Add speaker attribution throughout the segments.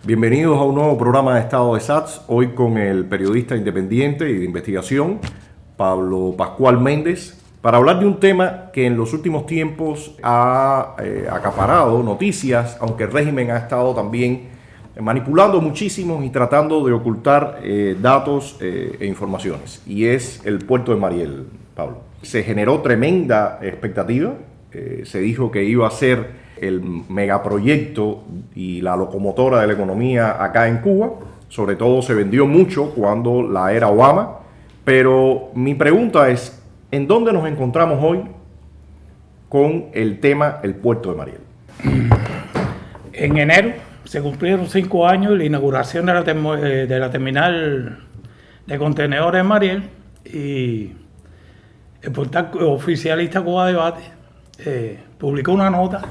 Speaker 1: Bienvenidos a un nuevo programa de Estado de SATS, hoy con el periodista independiente y de investigación, Pablo Pascual Méndez, para hablar de un tema que en los últimos tiempos ha acaparado noticias, aunque el régimen ha estado también manipulando muchísimo y tratando de ocultar datos e informaciones, y es el puerto de Mariel, Pablo. Se generó tremenda expectativa, se dijo que iba a ser el megaproyecto y la locomotora de la economía acá en Cuba. Sobre todo se vendió mucho cuando la era Obama, pero mi pregunta es, ¿en dónde nos encontramos hoy con el tema el puerto de Mariel?
Speaker 2: En enero se cumplieron 5 años de la inauguración de la terminal de contenedores en Mariel, y el portal oficialista Cuba Debate publicó una nota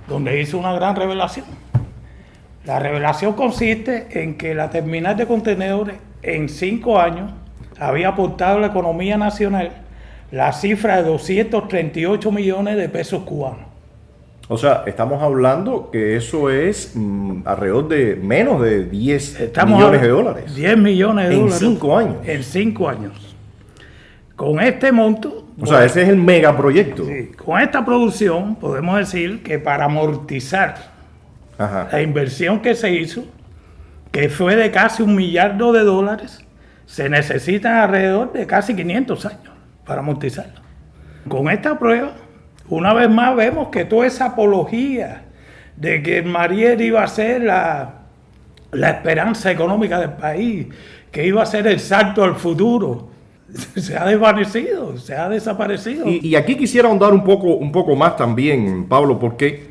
Speaker 2: donde hizo una gran revelación. La revelación consiste en que la terminal de contenedores en 5 años había aportado a la economía nacional la cifra de 238 millones de pesos cubanos.
Speaker 1: O sea, estamos hablando que eso es alrededor de menos de 10 millones de dólares.
Speaker 2: 10 millones de dólares.
Speaker 1: En 5 años.
Speaker 2: En 5 años. Con este monto...
Speaker 1: O sea, ese es el megaproyecto.
Speaker 2: Sí, con esta producción podemos decir que para amortizar la inversión que se hizo, que fue de casi $1 millardo, se necesitan alrededor de casi 500 años para amortizarlo. Con esta prueba, una vez más vemos que toda esa apología de que Mariel iba a ser la esperanza económica del país, que iba a ser el salto al futuro, se ha desvanecido, se ha desaparecido.
Speaker 1: Y aquí quisiera ahondar un poco más también, Pablo, porque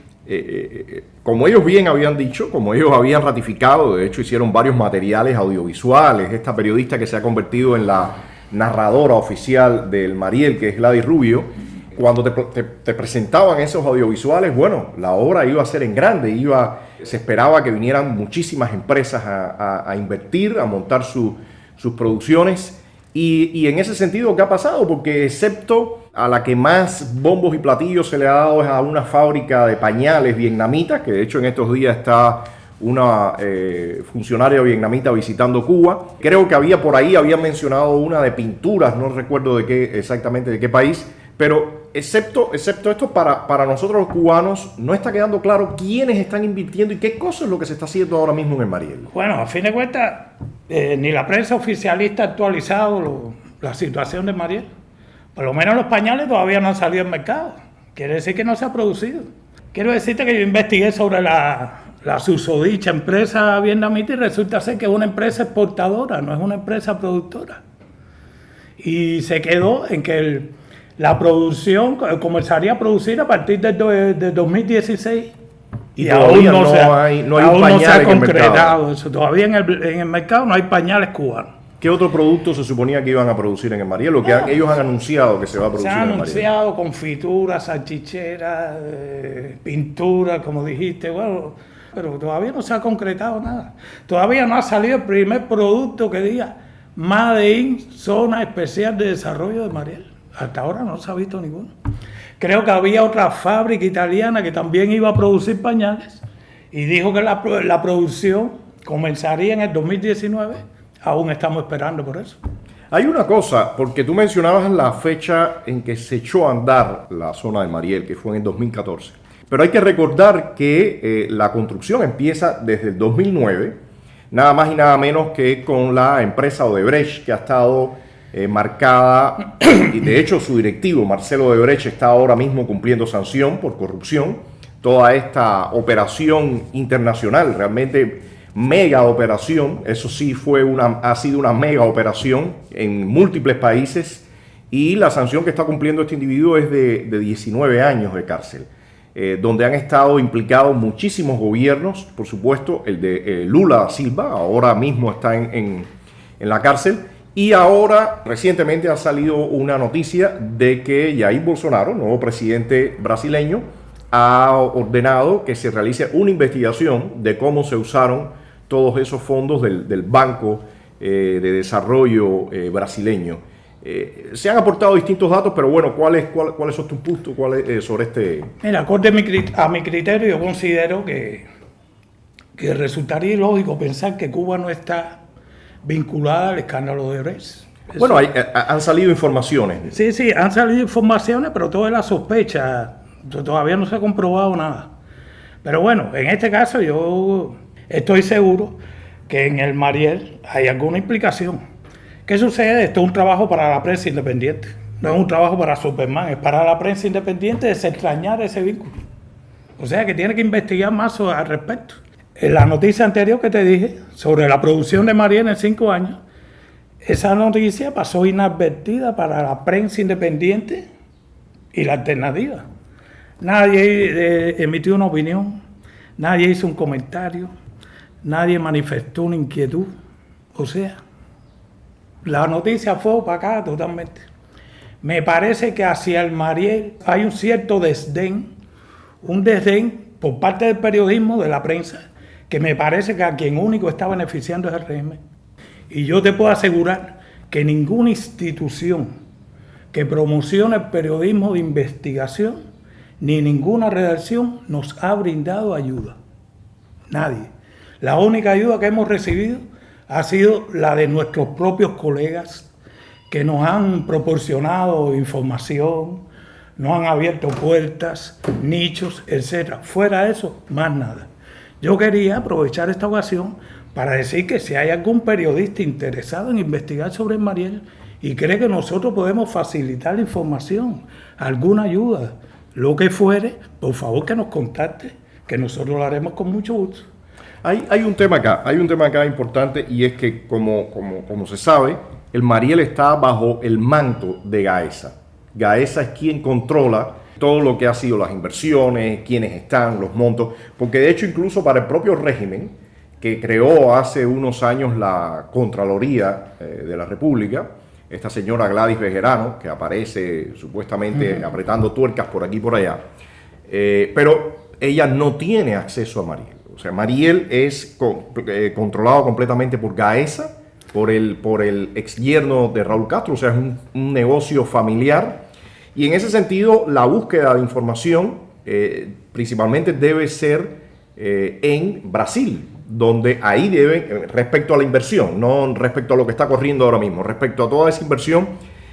Speaker 1: como ellos bien habían dicho, como ellos habían ratificado, de hecho hicieron varios materiales audiovisuales, esta periodista que se ha convertido en la narradora oficial del Mariel, que es Gladys Rubio, cuando te presentaban esos audiovisuales, bueno, la obra iba a ser en grande, se esperaba que vinieran muchísimas empresas a invertir, a montar sus producciones. Y en ese sentido, ¿qué ha pasado? Porque excepto a la que más bombos y platillos se le ha dado es a una fábrica de pañales vietnamita, que de hecho en estos días está una funcionaria vietnamita visitando Cuba. Creo que había mencionado una de pinturas, no recuerdo exactamente de qué país, pero excepto esto, para nosotros los cubanos no está quedando claro quiénes están invirtiendo y qué cosa es lo que se está haciendo ahora mismo en el Mariel.
Speaker 2: Bueno, a fin de cuentas, ni la prensa oficialista ha actualizado la situación de Mariel. Por lo menos los pañales todavía no han salido al mercado. Quiere decir que no se ha producido. Quiero decirte que yo investigué sobre la susodicha empresa vietnamita y resulta ser que es una empresa exportadora, no es una empresa productora. Y se quedó en que la producción comenzaría a producir a partir de 2016 y aún no se ha concretado eso. Todavía en el mercado no hay pañales cubanos.
Speaker 1: ¿Qué otro producto se suponía que iban a producir en el Mariel? Lo que ellos han anunciado que se va a producir en el Mariel.
Speaker 2: Se han anunciado confituras, salchicheras, pinturas, como dijiste, bueno, pero todavía no se ha concretado nada. Todavía no ha salido el primer producto que diga Made in Zona Especial de Desarrollo de Mariel. Hasta ahora no se ha visto ninguno. Creo que había otra fábrica italiana que también iba a producir pañales y dijo que la producción comenzaría en el 2019. Aún estamos esperando por eso.
Speaker 1: Hay una cosa, porque tú mencionabas la fecha en que se echó a andar la zona de Mariel, que fue en el 2014. Pero hay que recordar que la construcción empieza desde el 2009, nada más y nada menos que con la empresa Odebrecht, que ha estado marcada, y de hecho su directivo, Marcelo Odebrecht, está ahora mismo cumpliendo sanción por corrupción. Toda esta operación internacional, realmente mega operación, eso sí ha sido una mega operación en múltiples países, y la sanción que está cumpliendo este individuo es de 19 años de cárcel, donde han estado implicados muchísimos gobiernos, por supuesto, el de Lula da Silva, ahora mismo está en la cárcel. Y ahora, recientemente ha salido una noticia de que Jair Bolsonaro, nuevo presidente brasileño, ha ordenado que se realice una investigación de cómo se usaron todos esos fondos del Banco de Desarrollo brasileño. Se han aportado distintos datos, pero bueno, ¿cuáles son tus puntos sobre este?
Speaker 2: Mira, acorde a mi criterio, yo considero que que resultaría ilógico pensar que Cuba no está vinculada al escándalo de Odebrecht.
Speaker 1: Bueno, han salido informaciones.
Speaker 2: Sí, han salido informaciones, pero todo es la sospecha. Todavía no se ha comprobado nada. Pero bueno, en este caso yo estoy seguro que en el Mariel hay alguna implicación. ¿Qué sucede? Esto es un trabajo para la prensa independiente. No es un trabajo para Superman, es para la prensa independiente desentrañar ese vínculo. O sea que tiene que investigar más al respecto. En la noticia anterior que te dije sobre la producción de Mariel en 5 años, esa noticia pasó inadvertida para la prensa independiente y la alternativa. Nadie emitió una opinión, nadie hizo un comentario, nadie manifestó una inquietud. O sea, la noticia fue opacada totalmente. Me parece que hacia el Mariel hay un cierto desdén, un desdén por parte del periodismo, de la prensa, que me parece que a quien único está beneficiando es el régimen. Y yo te puedo asegurar que ninguna institución que promocione el periodismo de investigación ni ninguna redacción nos ha brindado ayuda. Nadie. La única ayuda que hemos recibido ha sido la de nuestros propios colegas que nos han proporcionado información, nos han abierto puertas, nichos, etc. Fuera de eso, más nada. Yo quería aprovechar esta ocasión para decir que si hay algún periodista interesado en investigar sobre el Mariel y cree que nosotros podemos facilitar la información, alguna ayuda, lo que fuere, por favor que nos contacte, que nosotros lo haremos con mucho gusto.
Speaker 1: Hay un tema acá importante, y es que como se sabe, el Mariel está bajo el manto de Gaesa. Gaesa es quien controla todo lo que ha sido las inversiones, quiénes están, los montos, porque de hecho incluso para el propio régimen, que creó hace unos años la Contraloría de la República, esta señora Gladys Bejerano, que aparece supuestamente apretando tuercas por aquí y por allá, pero ella no tiene acceso a Mariel. O sea, Mariel es controlado completamente por Gaesa, por el ex yerno de Raúl Castro, o sea, es un negocio familiar. Y en ese sentido, la búsqueda de información principalmente debe ser en Brasil, donde ahí deben, respecto a la inversión, no respecto a lo que está corriendo ahora mismo, respecto a toda esa inversión,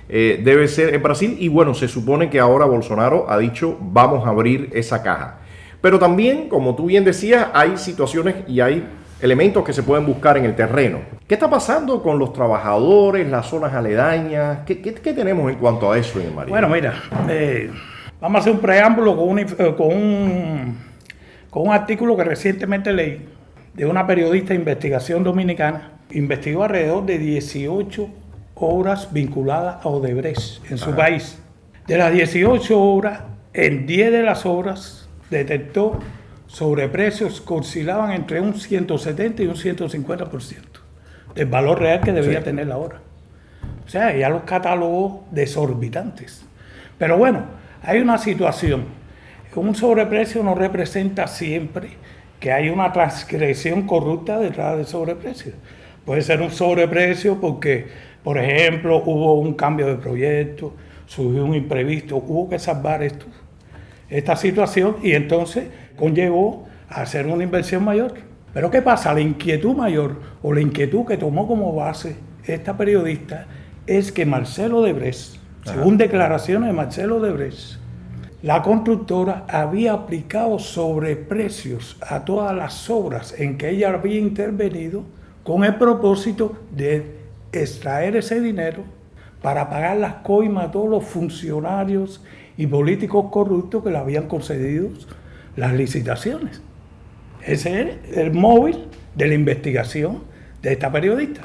Speaker 1: debe ser en Brasil. Y bueno, se supone que ahora Bolsonaro ha dicho, vamos a abrir esa caja. Pero también, como tú bien decías, hay situaciones y hay elementos que se pueden buscar en el terreno. ¿Qué está pasando con los trabajadores, las zonas aledañas? ¿Qué tenemos en cuanto a eso en el Mariel?
Speaker 2: Bueno, mira, vamos a hacer un preámbulo con un artículo que recientemente leí de una periodista de investigación dominicana. Investigó alrededor de 18 obras vinculadas a Odebrecht en su país. De las 18 obras, en 10 de las obras detectó sobreprecios que oscilaban entre un 170 y un 150% del valor real que debía tener la obra. O sea, ya los catalogó desorbitantes. Pero bueno, hay una situación. Un sobreprecio no representa siempre que hay una transgresión corrupta detrás del sobreprecio. Puede ser un sobreprecio porque, por ejemplo, hubo un cambio de proyecto, surgió un imprevisto, hubo que salvar esta situación y entonces conllevó a hacer una inversión mayor. Pero ¿qué pasa? La inquietud mayor o la inquietud que tomó como base esta periodista es que Marcelo Odebrecht, según declaraciones de Marcelo Odebrecht, la constructora había aplicado sobreprecios a todas las obras en que ella había intervenido con el propósito de extraer ese dinero para pagar las coimas a todos los funcionarios y políticos corruptos que le habían concedido las licitaciones. Ese es el móvil de la investigación de esta periodista.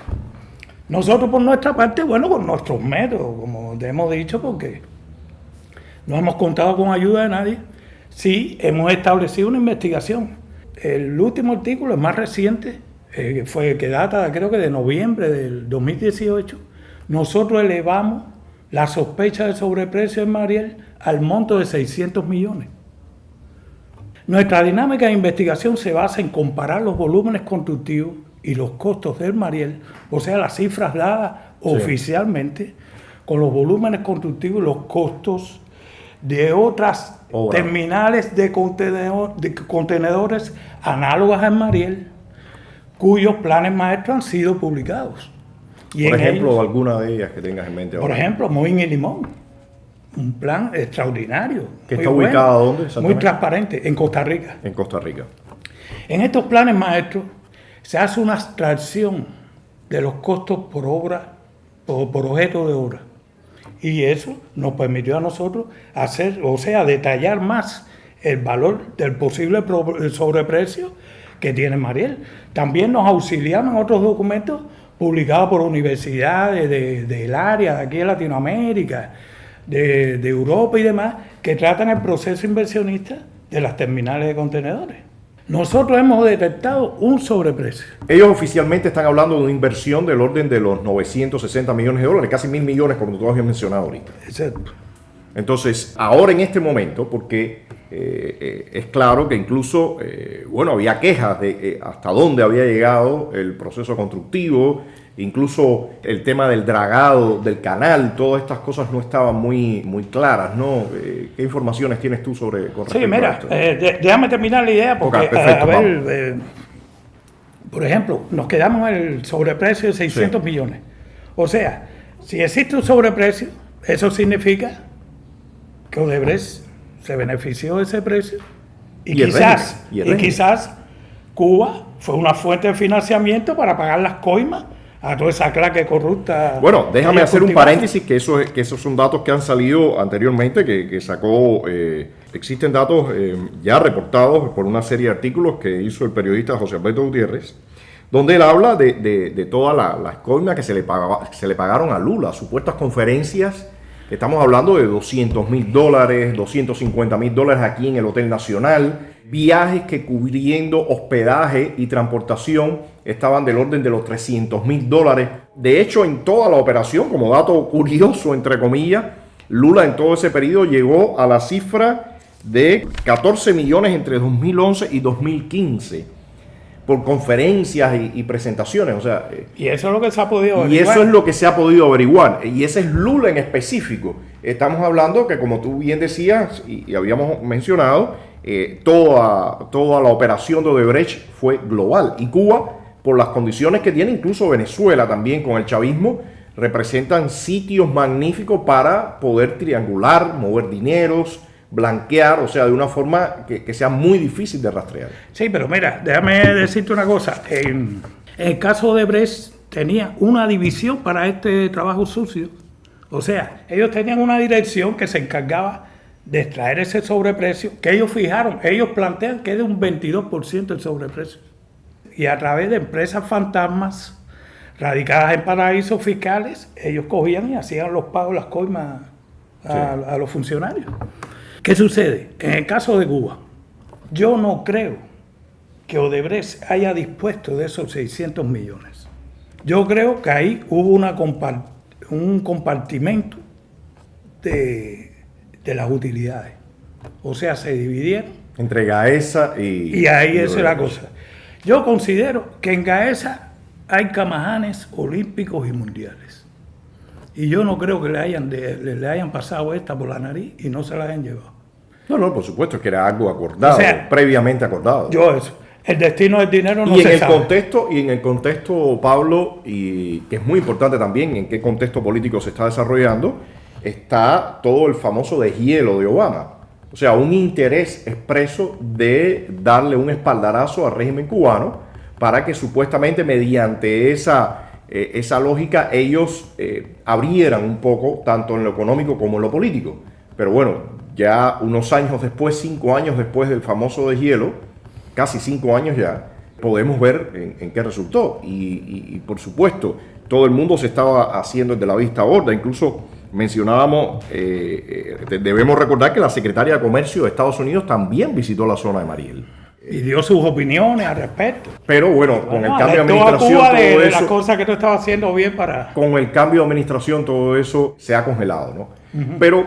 Speaker 2: Nosotros por nuestra parte, bueno, con nuestros métodos, como te hemos dicho, porque no hemos contado con ayuda de nadie, sí hemos establecido una investigación. El último artículo, el más reciente, que data creo que de noviembre del 2018, nosotros elevamos la sospecha de sobreprecio en Mariel al monto de 600 millones. Nuestra dinámica de investigación se basa en comparar los volúmenes constructivos y los costos del Mariel, o sea, las cifras dadas oficialmente, con los volúmenes constructivos y los costos de otras
Speaker 1: Obra.
Speaker 2: terminales de contenedores análogas a Mariel, cuyos planes maestros han sido publicados. Y
Speaker 1: Por
Speaker 2: en
Speaker 1: ejemplo,
Speaker 2: ellos,
Speaker 1: alguna de ellas que tengas en mente ahora.
Speaker 2: por ejemplo, Moín y Limón, un plan extraordinario.
Speaker 1: ¿Que
Speaker 2: muy
Speaker 1: está ubicado dónde
Speaker 2: muy
Speaker 1: exactamente?
Speaker 2: transparente, en Costa Rica.
Speaker 1: En Costa Rica.
Speaker 2: En estos planes maestros se hace una abstracción de los costos por obra, por objeto de obra. Y eso nos permitió a nosotros detallar más el valor del posible sobreprecio que tiene Mariel. También nos auxiliamos en otros documentos publicados por universidades del área, de aquí de Latinoamérica, de Europa y demás, que tratan el proceso inversionista de las terminales de contenedores. Nosotros hemos detectado un sobreprecio.
Speaker 1: Ellos oficialmente están hablando de una inversión del orden de los 960 millones de dólares, casi 1.000 millones, como tú habías mencionado ahorita.
Speaker 2: Exacto.
Speaker 1: Entonces, ahora en este momento, porque es claro que incluso, había quejas de hasta dónde había llegado el proceso constructivo, incluso el tema del dragado del canal, todas estas cosas no estaban muy claras, ¿no? ¿Qué informaciones tienes tú con respecto
Speaker 2: Sí, mira,
Speaker 1: a esto?
Speaker 2: déjame terminar la idea porque,
Speaker 1: Ok, perfecto,
Speaker 2: por ejemplo, nos quedamos en el sobreprecio de 600 millones. O sea, si existe un sobreprecio, eso significa que Odebrecht se benefició de ese precio
Speaker 1: Y el régimen.
Speaker 2: quizás Cuba fue una fuente de financiamiento para pagar las coimas a toda esa clase corrupta.
Speaker 1: Bueno, déjame hacer un
Speaker 2: cultivar.
Speaker 1: paréntesis, que esos son datos que han salido anteriormente, que sacó, existen datos ya reportados por una serie de artículos que hizo el periodista José Alberto Gutiérrez, donde él habla de todas las coimas que se le pagaron a Lula, supuestas conferencias. Estamos hablando de $200,000, $250,000 aquí en el Hotel Nacional, viajes que cubriendo hospedaje y transportación estaban del orden de los $300,000. De hecho, en toda la operación, como dato curioso, entre comillas, Lula en todo ese periodo llegó a la cifra de 14 millones entre 2011 y 2015 por conferencias y presentaciones, o sea...
Speaker 2: Y eso es lo que se ha podido
Speaker 1: Y eso es lo que se ha podido averiguar. Y ese es Lula en específico. Estamos hablando que, como tú bien decías y habíamos mencionado, toda la operación de Odebrecht fue global. Y Cuba, por las condiciones que tiene, incluso Venezuela también con el chavismo, representan sitios magníficos para poder triangular, mover dineros, blanquear, o sea, de una forma que sea muy difícil de rastrear.
Speaker 2: Sí, pero mira, déjame decirte una cosa. En el caso de Brecht tenía una división para este trabajo sucio. O sea, ellos tenían una dirección que se encargaba de extraer ese sobreprecio, que ellos fijaron, ellos plantean que es de un 22% el sobreprecio. Y a través de empresas fantasmas radicadas en paraísos fiscales, ellos cogían y hacían los pagos, las coimas a los funcionarios. ¿Qué sucede? En el caso de Cuba, yo no creo que Odebrecht haya dispuesto de esos 600 millones. Yo creo que ahí hubo un compartimento de las utilidades. O sea, se dividieron.
Speaker 1: Entre Gaesa
Speaker 2: Y ahí esa es la cosa. Yo considero que en Gaesa hay camajanes olímpicos y mundiales. Y yo no creo que le hayan pasado esta por la nariz y no se la hayan llevado.
Speaker 1: No, por supuesto, que era algo acordado,
Speaker 2: O sea,
Speaker 1: previamente acordado.
Speaker 2: El destino del dinero no
Speaker 1: y
Speaker 2: se sabe.
Speaker 1: Y en el contexto, Pablo, y que es muy importante también en qué contexto político se está desarrollando, está todo el famoso deshielo de Obama. O sea, un interés expreso de darle un espaldarazo al régimen cubano para que supuestamente mediante esa lógica ellos abrieran un poco tanto en lo económico como en lo político. Pero bueno, ya unos años después, 5 años después del famoso deshielo, casi 5 años ya, podemos ver en qué resultó. Y por supuesto, todo el mundo se estaba haciendo de la vista gorda. Incluso mencionábamos, debemos recordar que la secretaria de Comercio de Estados Unidos también visitó la zona de Mariel.
Speaker 2: Y dio sus opiniones al respecto.
Speaker 1: Pero bueno, con el cambio de
Speaker 2: alertó a
Speaker 1: administración,
Speaker 2: Cuba
Speaker 1: todo
Speaker 2: de
Speaker 1: eso,
Speaker 2: las cosas que no estaba haciendo bien para...
Speaker 1: con el cambio de administración, todo eso se ha congelado, ¿no? Pero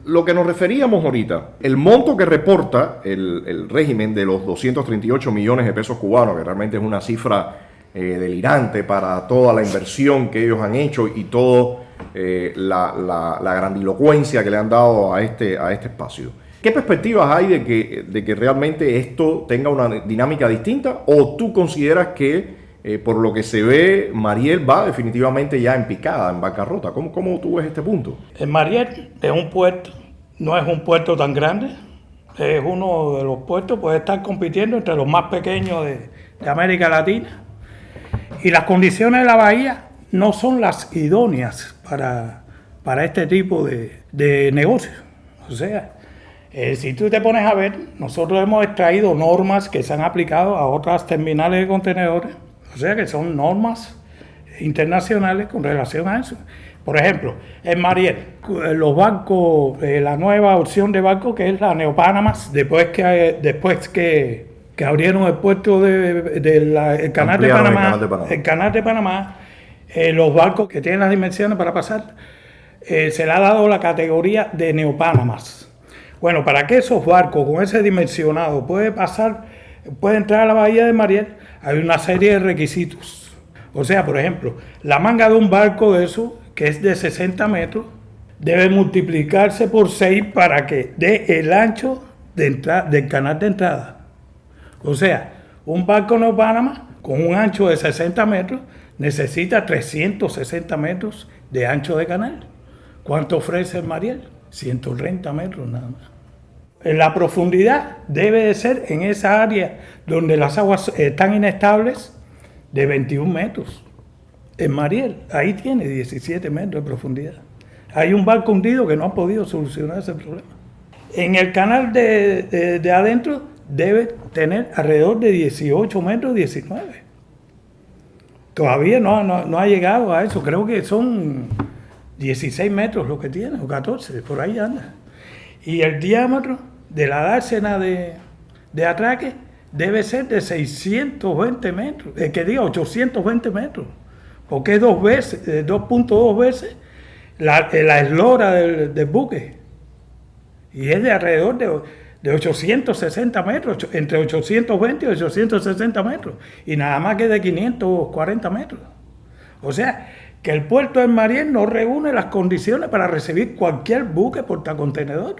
Speaker 1: lo que nos referíamos ahorita, el monto que reporta el régimen de los 238 millones de pesos cubanos, que realmente es una cifra delirante para toda la inversión que ellos han hecho y toda la grandilocuencia que le han dado a este espacio. ¿Qué perspectivas hay de que realmente esto tenga una dinámica distinta? ¿O tú consideras que, por lo que se ve, Mariel va definitivamente ya en picada, en bancarrota? ¿Cómo tú ves este punto?
Speaker 2: En Mariel es un puerto, no es un puerto tan grande, es uno de los puertos, puede estar compitiendo entre los más pequeños de América Latina. Y las condiciones de la bahía no son las idóneas para este tipo de negocios. O sea, si tú te pones a ver, nosotros hemos extraído normas que se han aplicado a otras terminales de contenedores, o sea que son normas internacionales con relación a eso. Por ejemplo, en Mariel, los barcos, la nueva opción de barco que es la Neopanamas, después que abrieron el puerto el canal de Panamá, el canal de Panamá, los barcos que tienen las dimensiones para pasar, se le ha dado la categoría de Neopanamas. Bueno, para que esos barcos con ese dimensionado puedan entrar a la bahía de Mariel, hay una serie de requisitos. O sea, por ejemplo, la manga de un barco de eso, que es de 60 metros, debe multiplicarse por 6 para que dé el ancho del canal de entrada. O sea, un barco no Panamá con un ancho de 60 metros necesita 360 metros de ancho de canal. ¿Cuánto ofrece el Mariel? 130 metros nada más. La profundidad debe de ser en esa área donde las aguas están inestables de 21 metros. En Mariel, ahí tiene 17 metros de profundidad. Hay un barco hundido que no ha podido solucionar ese problema. En el canal de adentro debe tener alrededor de 18 metros, 19. Todavía no ha llegado a eso. Creo que son 16 metros lo que tiene, o 14, por ahí anda. Y el diámetro de la dársena de atraque debe ser de 620 metros, 820 metros, porque es 2.2 veces la eslora del buque. Y es de alrededor de 860 metros, entre 820 y 860 metros, y nada más que de 540 metros. O sea, que el puerto de Mariel no reúne las condiciones para recibir cualquier buque portacontenedor.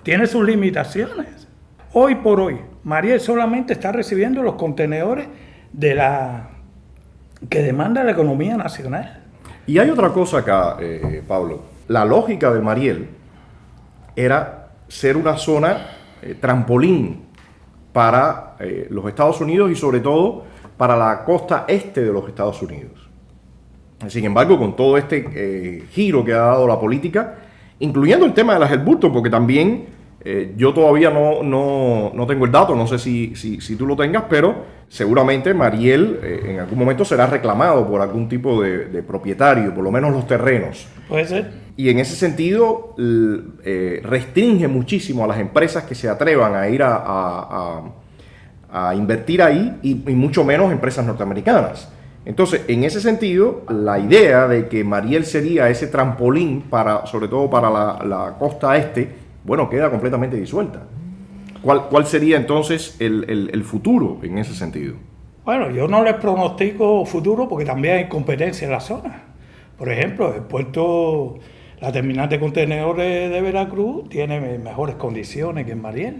Speaker 2: Tiene sus limitaciones. Hoy por hoy, Mariel solamente está recibiendo los contenedores que demanda la economía nacional.
Speaker 1: Y hay otra cosa acá, Pablo. La lógica de Mariel era ser una zona trampolín para los Estados Unidos y sobre todo para la costa este de los Estados Unidos. Sin embargo, con todo este giro que ha dado la política, incluyendo el tema de las Helburton, porque también yo todavía no tengo el dato, no sé si tú lo tengas, pero seguramente Mariel en algún momento será reclamado por algún tipo de propietario, por lo menos los terrenos.
Speaker 2: Puede ser.
Speaker 1: Y en ese sentido restringe muchísimo a las empresas que se atrevan a ir a invertir ahí y mucho menos empresas norteamericanas. Entonces, en ese sentido, la idea de que Mariel sería ese trampolín sobre todo para la costa este, bueno, queda completamente disuelta. ¿Cuál sería entonces el futuro en ese sentido?
Speaker 2: Bueno, yo no les pronostico futuro porque también hay competencia en la zona. Por ejemplo, la terminal de contenedores de Veracruz tiene mejores condiciones que en Mariel.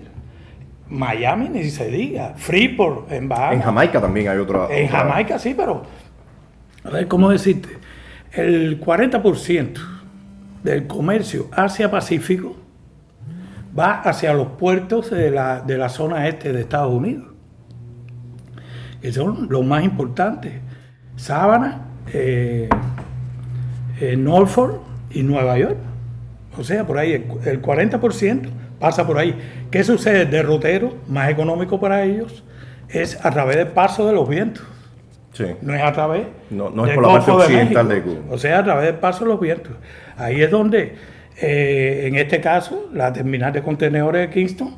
Speaker 2: Miami ni se diga, Freeport en Bahamas.
Speaker 1: En Jamaica también hay otra.
Speaker 2: En Jamaica sí, pero a ver, ¿cómo decirte? El 40% del comercio Asia-Pacífico va hacia los puertos de la zona este de Estados Unidos, que son los más importantes. Savannah, Norfolk y Nueva York. O sea, por ahí el 40% pasa por ahí. ¿Qué sucede? El derrotero más económico para ellos es a través del paso de los vientos.
Speaker 1: Sí.
Speaker 2: No es a través
Speaker 1: no es por la parte occidental de Cuba.
Speaker 2: O sea, a través del paso de los vientos. Ahí es donde, en este caso, la terminal de contenedores de Kingston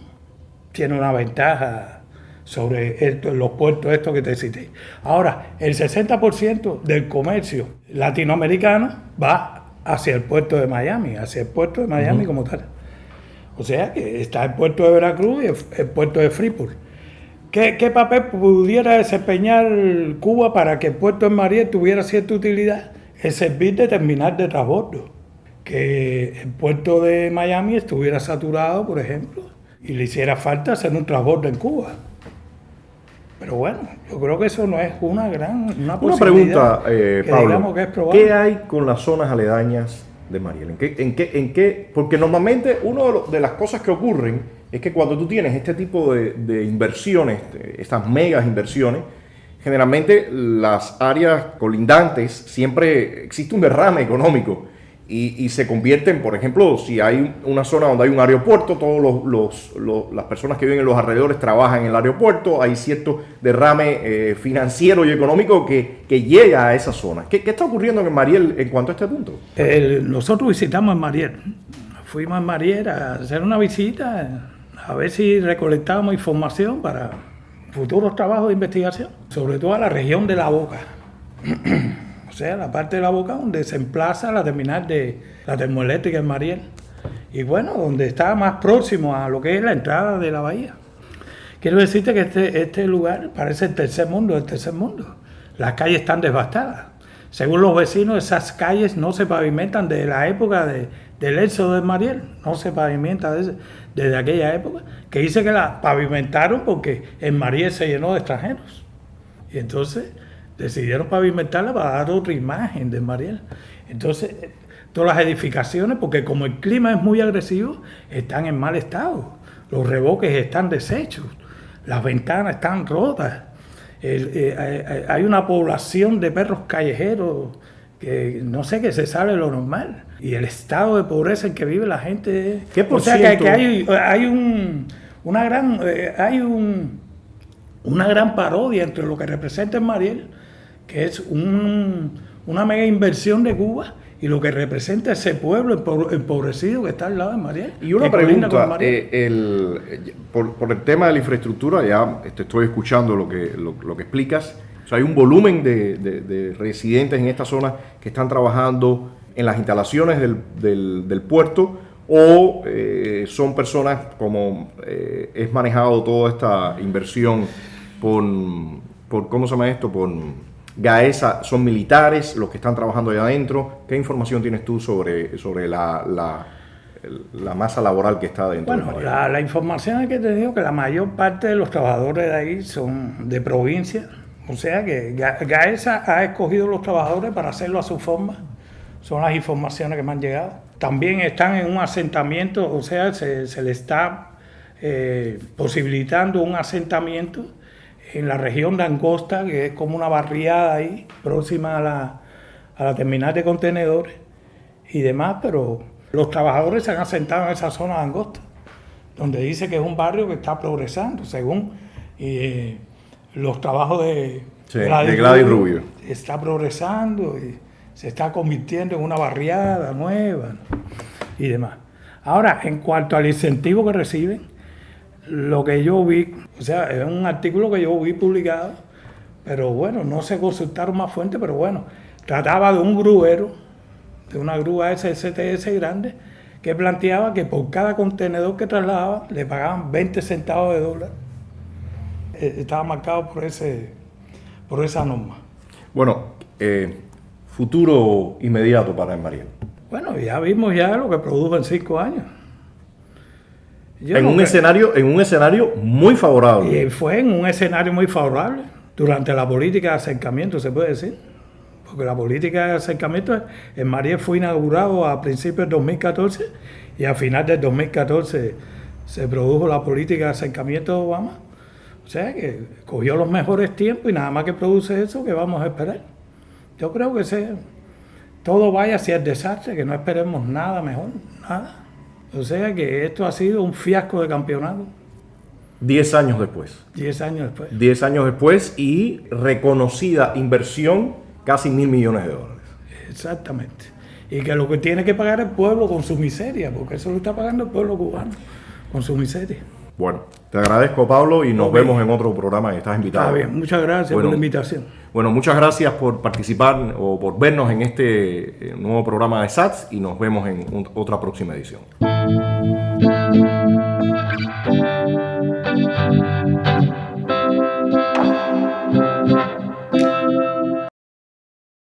Speaker 2: tiene una ventaja sobre los puertos estos que te cité. Ahora, el 60% del comercio latinoamericano va hacia el puerto de Miami, como tal. O sea que está el puerto de Veracruz y el puerto de Freeport. ¿Qué papel pudiera desempeñar Cuba para que el puerto de Mariel tuviera cierta utilidad? El servir de terminal de transbordo. Que el puerto de Miami estuviera saturado, por ejemplo, y le hiciera falta hacer un transbordo en Cuba. Pero bueno, yo creo que eso no es una
Speaker 1: pregunta, Pablo,
Speaker 2: digamos que es probable.
Speaker 1: ¿Qué hay con las zonas aledañas de Mariel? ¿En qué? Porque normalmente una de las cosas que ocurren es que cuando tú tienes este tipo de inversiones, estas megas inversiones, generalmente las áreas colindantes siempre existe un derrame económico y se convierten, por ejemplo, si hay una zona donde hay un aeropuerto, todas las personas que viven en los alrededores trabajan en el aeropuerto, hay cierto derrame financiero y económico que llega a esa zona. ¿Qué está ocurriendo en Mariel en cuanto a este punto?
Speaker 2: Nosotros visitamos en Mariel, fuimos a Mariel a hacer una visita, a ver si recolectábamos información para futuros trabajos de investigación, sobre todo a la región de La Boca. O sea, la parte de La Boca donde se emplaza la terminal de la termoeléctrica en Mariel. Y bueno, donde está más próximo a lo que es la entrada de la bahía. Quiero decirte que este lugar parece el tercer mundo. Las calles están devastadas. Según los vecinos, esas calles no se pavimentan desde la época del éxodo de Mariel. No se pavimenta desde aquella época. Que dice que la pavimentaron porque en Mariel se llenó de extranjeros. Y entonces decidieron pavimentarla para dar otra imagen de Mariel. Entonces, todas las edificaciones, porque como el clima es muy agresivo, están en mal estado. Los revoques están deshechos, las ventanas están rotas. Hay una población de perros callejeros que no sé, que se sale de lo normal. Y el estado de pobreza en que vive la gente.
Speaker 1: ¿Qué por
Speaker 2: o sea,
Speaker 1: ciento?
Speaker 2: que hay una gran parodia entre lo que representa en Mariel, que es una mega inversión de Cuba, y lo que representa ese pueblo empobrecido que está al lado de Mariel.
Speaker 1: Y una pregunta, por el tema de la infraestructura, ya te estoy escuchando lo que explicas. O sea, hay un volumen de residentes en esta zona que están trabajando en las instalaciones del puerto, o son personas como es manejado toda esta inversión por ¿cómo se llama esto? Por Gaesa, son militares los que están trabajando allá adentro. ¿Qué información tienes tú sobre la masa laboral que está dentro?
Speaker 2: Bueno, la información es que te digo que la mayor parte de los trabajadores de ahí son de provincia. O sea que Gaesa ha escogido los trabajadores para hacerlo a su forma. Son las informaciones que me han llegado. También están en un asentamiento, o sea, se le está posibilitando un asentamiento en la región de Angosta, que es como una barriada ahí, próxima a la terminal de contenedores y demás, pero los trabajadores se han asentado en esa zona de Angosta, donde dice que es un barrio que está progresando, según los trabajos de
Speaker 1: Gladys Rubio.
Speaker 2: Está progresando y se está convirtiendo en una barriada nueva, ¿no? Y demás. Ahora, en cuanto al incentivo que reciben, lo que yo vi, o sea, es un artículo que yo vi publicado, pero bueno, no se consultaron más fuentes, pero bueno, trataba de un gruero, de una grúa STS grande, que planteaba que por cada contenedor que trasladaban le pagaban 20 centavos de dólar. Estaba marcado por esa norma.
Speaker 1: Bueno, futuro inmediato para el Mariel.
Speaker 2: Bueno, ya vimos ya lo que produjo en 5 años.
Speaker 1: En un escenario muy favorable.
Speaker 2: Y fue en un escenario muy favorable durante la política de acercamiento, se puede decir. Porque la política de acercamiento en Mariel fue inaugurado a principios del 2014 y a final del 2014 se produjo la política de acercamiento de Obama. O sea que cogió los mejores tiempos y nada más que produce eso que vamos a esperar. Yo creo que todo vaya hacia el desastre, que no esperemos nada mejor, nada. O sea que esto ha sido un fiasco de campeonato.
Speaker 1: 10 años después.
Speaker 2: 10 años después.
Speaker 1: 10 años después y reconocida inversión, casi $1.000 millones.
Speaker 2: Exactamente. Y que lo que tiene que pagar el pueblo con su miseria, porque eso lo está pagando el pueblo cubano, con su miseria.
Speaker 1: Bueno, te agradezco, Pablo, y nos vemos en otro programa. Estás invitado.
Speaker 2: Está bien, muchas gracias por la invitación.
Speaker 1: Bueno, muchas gracias por participar o por vernos en este nuevo programa de SATS y nos vemos en otra próxima edición.